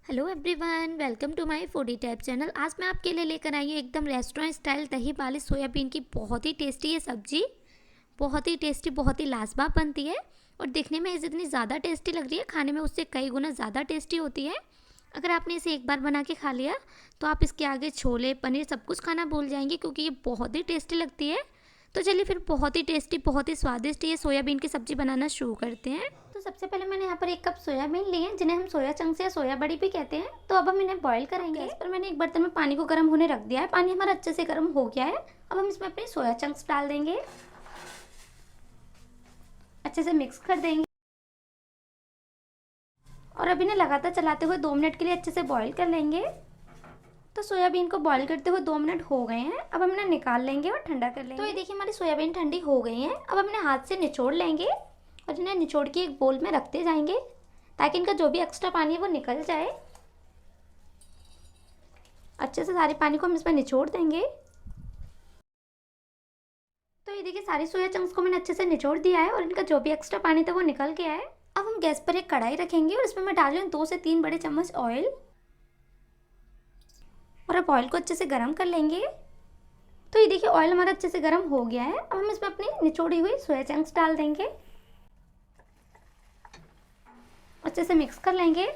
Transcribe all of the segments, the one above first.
Hello everyone, welcome to my foodie type channel. आज मैं आपके लिए लेकर आई हूँ एकदम रेस्टोरेंट स्टाइल दही वाली सोयाबीन की बहुत ही टेस्टी ये सब्जी। बहुत ही टेस्टी, बहुत ही लाजवाब बनती है और दिखने में जितनी ज़्यादा टेस्टी लग रही है, खाने में उससे कई गुना ज़्यादा टेस्टी होती है। अगर आपने इसे एक बार बना के खा लिया तो आप इसके आगे छोले पनीर सब कुछ खाना भूल जाएंगे, क्योंकि ये बहुत ही टेस्टी लगती है। तो चलिए फिर बहुत ही टेस्टी, बहुत ही स्वादिष्ट ये सोयाबीन की सब्जी बनाना शुरू करते हैं। तो सबसे पहले मैंने यहाँ पर 1 कप सोयाबीन लिए हैं, जिन्हें हम सोया चंक्स या सोया बड़ी भी कहते हैं। तो अब हम इन्हें बॉईल करेंगे। इस पर मैंने एक बर्तन में पानी को गर्म होने रख दिया है। पानी हमारा अच्छे से गर्म हो गया है। अब हम इसमें अपने सोया चंक्स डाल देंगे, अच्छे से मिक्स कर देंगे और अब इन्हें लगातार चलाते हुए 2 मिनट के लिए अच्छे से बॉईल कर लेंगे। तो सोयाबीन को बॉईल करते हुए 2 मिनट हो गए हैं। अब हम इन्हें निकाल लेंगे और ठंडा कर लेंगे। तो ये देखिए हमारी सोयाबीन ठंडी हो गई है। अब हम इन्हें हाथ से निचोड़ लेंगे और इन्हें निचोड़ के एक बोल में रखते जाएंगे, ताकि इनका जो भी एक्स्ट्रा पानी है वो निकल जाए। अच्छे से सारे पानी को हम इसमें निचोड़ देंगे। तो ये देखिए सारी सोया चंक्स को मैंने अच्छे से निचोड़ दिया है और इनका जो भी एक्स्ट्रा पानी था वो निकल गया है। अब हम गैस पर एक कढ़ाई रखेंगे और इसमें मैं डाल रही हूँ 2 से 3 बड़े चम्मच ऑयल और अब ऑयल को अच्छे से गर्म कर लेंगे। तो ये देखिए ऑयल हमारा अच्छे से गर्म हो गया है। अब हम इसमें अपनी निचोड़ी हुई सोया चंक्स डाल देंगे, अच्छे से मिक्स कर लेंगे।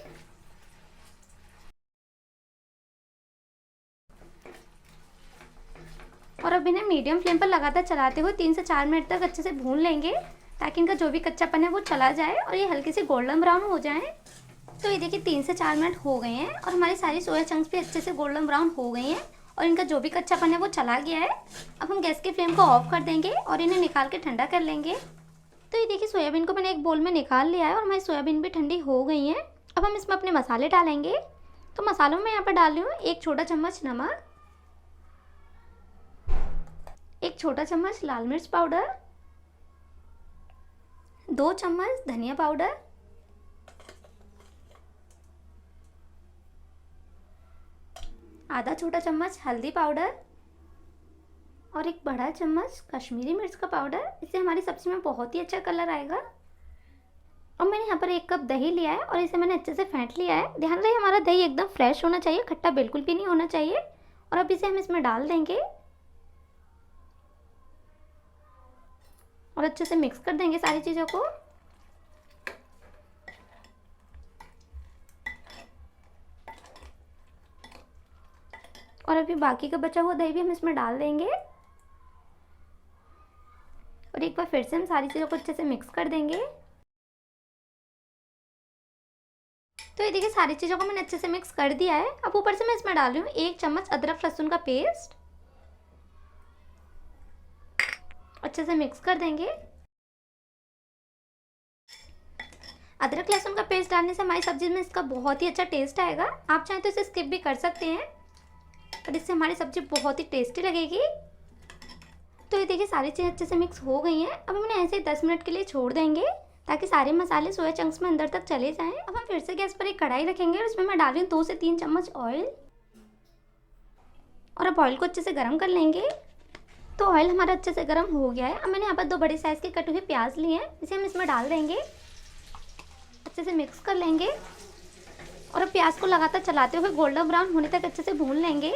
और अब इन्हें मीडियम फ्लेम पर लगातार चलाते हुए 3 से 4 मिनट तक अच्छे से भून लेंगे, ताकि इनका जो भी कच्चापन है वो चला जाए और ये हल्के से गोल्डन ब्राउन हो जाए। तो ये देखिए 3 से 4 मिनट हो गए हैं और हमारी सारी सोया चंक्स भी अच्छे से गोल्डन ब्राउन हो गई हैं और इनका जो भी कच्चापन है वो चला गया है। अब हम गैस की फ्लेम को ऑफ कर देंगे और इन्हें निकाल के ठंडा कर लेंगे। तो ये देखिए सोयाबीन को मैंने एक बोल में निकाल लिया है और हमारी सोयाबीन भी ठंडी हो गई है। अब हम इसमें अपने मसाले डालेंगे। तो मसालों में यहाँ पर डाल रही हूँ 1 छोटा चम्मच नमक, 1 छोटा चम्मच लाल मिर्च पाउडर, 2 चम्मच धनिया पाउडर, आधा छोटा चम्मच हल्दी पाउडर और 1 बड़ा चम्मच कश्मीरी मिर्च का पाउडर। इससे हमारी सब्जी में बहुत ही अच्छा कलर आएगा। और मैंने यहाँ पर 1 कप दही लिया है और इसे मैंने अच्छे से फेंट लिया है। ध्यान रहे हमारा दही एकदम फ्रेश होना चाहिए, खट्टा बिल्कुल भी नहीं होना चाहिए। और अब इसे हम इसमें डाल देंगे और अच्छे से मिक्स कर देंगे सारी चीज़ों को। और अभी बाकी का बचा हुआ दही भी हम इसमें डाल देंगे और एक बार फिर से हम सारी चीज़ों को अच्छे से मिक्स कर देंगे। तो ये देखिए सारी चीज़ों को मैंने अच्छे से मिक्स कर दिया है। अब ऊपर से मैं इसमें डाल रही हूँ 1 चम्मच अदरक लहसुन का पेस्ट, अच्छे से मिक्स कर देंगे। अदरक लहसुन का पेस्ट डालने से हमारी सब्जी में इसका बहुत ही अच्छा टेस्ट आएगा। आप चाहें तो इसे स्किप भी कर सकते हैं, और इससे हमारी सब्जी बहुत ही टेस्टी लगेगी। तो ये देखिए सारी चीज़ें अच्छे से मिक्स हो गई हैं। अब हम इन्हें ऐसे 10 मिनट के लिए छोड़ देंगे, ताकि सारे मसाले सोया चंक्स में अंदर तक चले जाएं। अब हम फिर से गैस पर एक कढ़ाई रखेंगे और उसमें मैं डाल रही हूँ 2 से 3 चम्मच ऑयल और अब ऑयल को अच्छे से गर्म कर लेंगे। तो ऑयल हमारा अच्छे से गर्म हो गया है। अब मैंने यहाँ पर 2 बड़े साइज़ के कटे हुए प्याज लिए हैं, इसे हम इसमें डाल देंगे, अच्छे से मिक्स कर लेंगे और अब प्याज को लगातार चलाते हुए गोल्डन ब्राउन होने तक अच्छे से भून लेंगे।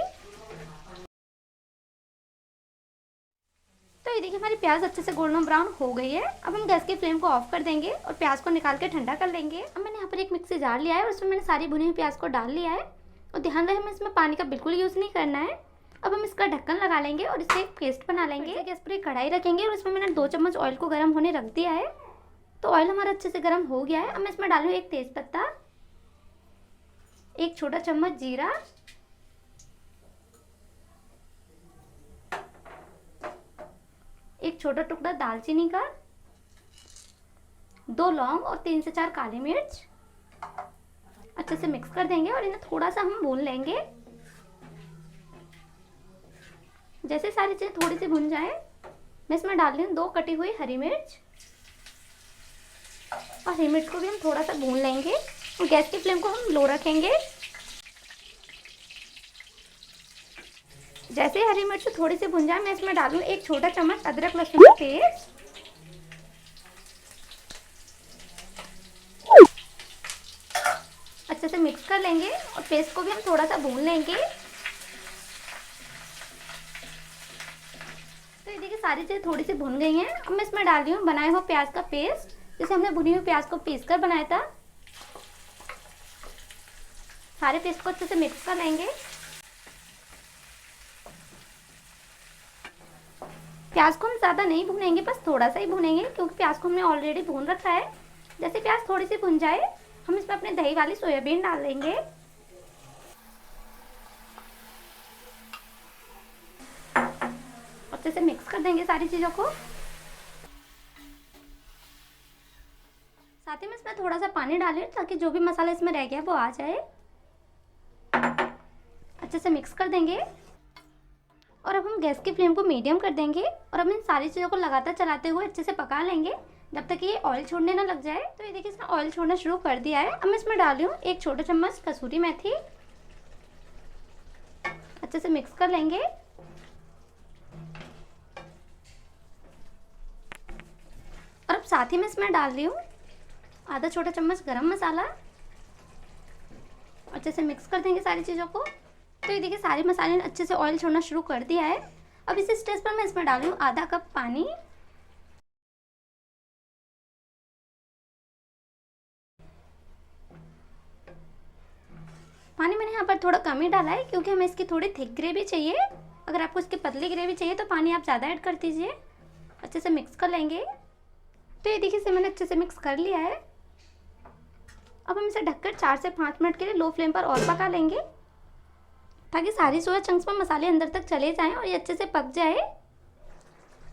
तो ये देखिए हमारी प्याज अच्छे से गोल्डन ब्राउन हो गई है। अब हम गैस की फ्लेम को ऑफ कर देंगे और प्याज को निकाल के ठंडा कर लेंगे। अब मैंने यहाँ पर एक मिक्सी जार लिया है और उसमें मैंने सारी भुनी हुई प्याज को डाल लिया है और ध्यान रहे हमें इसमें पानी का बिल्कुल यूज़ नहीं करना है। अब हम इसका ढक्कन लगा लेंगे और इससे एक पेस्ट बना लेंगे। गैस पर एक कढ़ाई रखेंगे और इसमें मैंने 2 चम्मच ऑयल को गर्म होने रख दिया है। तो ऑयल हमारा अच्छे से गर्म हो गया है। अब मैं इसमें डालूँ 1 तेज़पत्ता, 1 छोटा चम्मच जीरा, 1 छोटा टुकड़ा दालचीनी का, 2 लौंग और 3 से 4 काली मिर्च। अच्छे से मिक्स कर देंगे और इन्हें थोड़ा सा हम भून लेंगे। जैसे सारी चीज़ें थोड़ी सी भुन जाए, मैं इसमें डाल रही हूँ 2 कटी हुई हरी मिर्च और हरी मिर्च को भी हम थोड़ा सा भून लेंगे और गैस की फ्लेम को हम लो रखेंगे। जैसे हरी मिर्च थोड़ी सी भुन जाए, मैं इसमें डालूँ 1 छोटा चम्मच अदरक लहसुन का पेस्ट, अच्छे से से मिक्स कर लेंगे और पेस्ट को भी हम थोड़ा सा भून लेंगे। तो ये देखिए सारी चीज़ें थोड़ी सी भुन गई हैं। अब मैं इसमें डाल रही हूँ बनाए हुए प्याज का पेस्ट, जिसे हमने भुनी हुई प्याज को पीस कर बनाया था। सारे पेस्ट को अच्छे से मिक्स कर लेंगे। प्याज को हम ज़्यादा नहीं भूनेंगे, बस थोड़ा सा ही भूनेंगे, क्योंकि प्याज को हमने ऑलरेडी भून रखा है। जैसे प्याज थोड़ी सी भुन जाए, हम इसमें अपने दही वाली सोयाबीन डाल देंगे। अच्छे से मिक्स कर देंगे सारी चीज़ों को। साथ ही में इसमें थोड़ा सा पानी डालें, ताकि जो भी मसाला इसमें रह गया वो आ जाए। अच्छे से मिक्स कर देंगे और अब हम गैस की फ्लेम को मीडियम कर देंगे और अब इन सारी चीज़ों को लगातार चलाते हुए अच्छे से पका लेंगे, जब तक ये ऑयल छोड़ने ना लग जाए। तो ये देखिए इसने ऑयल छोड़ना शुरू कर दिया है। अब मैं इसमें डाल रही हूँ 1 छोटा चम्मच कसूरी मेथी। अच्छे से मिक्स कर लेंगे। और अब साथ ही में इसमें डाल रही हूँ आधा छोटा चम्मच गरम मसाला। अच्छे से मिक्स कर देंगे सारी चीज़ों को। तो ये देखिए सारे मसाले ने अच्छे से ऑयल छोड़ना शुरू कर दिया है। अब इस स्टेज पर मैं इसमें डाल रही हूँ आधा कप पानी। पानी मैंने यहाँ पर थोड़ा कम ही डाला है, क्योंकि हमें इसकी थोड़ी थिक ग्रेवी चाहिए। अगर आपको इसकी पतली ग्रेवी चाहिए तो पानी आप ज़्यादा ऐड कर दीजिए। अच्छे से मिक्स कर लेंगे। तो ये देखिए इसे मैंने अच्छे से मिक्स कर लिया है। अब हम इसे ढककर 4 से 5 मिनट के लिए लो फ्लेम पर और पका लेंगे, ताकि सारी सोया चंक्स में मसाले अंदर तक चले जाएं और ये अच्छे से पक जाए।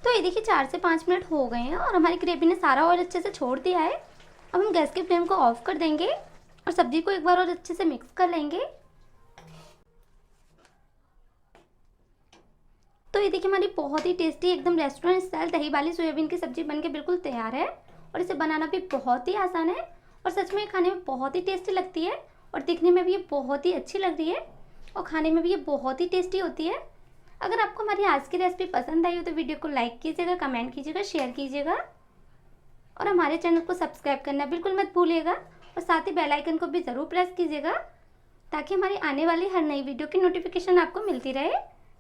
तो ये देखिए 4 से 5 मिनट हो गए हैं और हमारी ग्रेवी ने सारा ऑयल अच्छे से छोड़ दिया है। अब हम गैस की फ्लेम को ऑफ कर देंगे और सब्जी को एक बार और अच्छे से मिक्स कर लेंगे। तो ये देखिए हमारी बहुत ही टेस्टी एकदम रेस्टोरेंट स्टाइल दही वाली सोयाबीन की सब्जी बनके बिल्कुल तैयार है। और इसे बनाना भी बहुत ही आसान है और सच में खाने में बहुत ही टेस्टी लगती है और दिखने में भी ये बहुत ही अच्छी लग रही है और खाने में भी ये बहुत ही टेस्टी होती है। अगर आपको हमारी आज की रेसिपी पसंद आई हो तो वीडियो को लाइक कीजिएगा, कमेंट कीजिएगा, शेयर कीजिएगा और हमारे चैनल को सब्सक्राइब करना बिल्कुल मत भूलिएगा और साथ ही बेल आइकन को भी ज़रूर प्रेस कीजिएगा, ताकि हमारी आने वाली हर नई वीडियो की नोटिफिकेशन आपको मिलती रहे।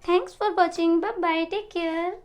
Thanks for watching. Bye bye, take care.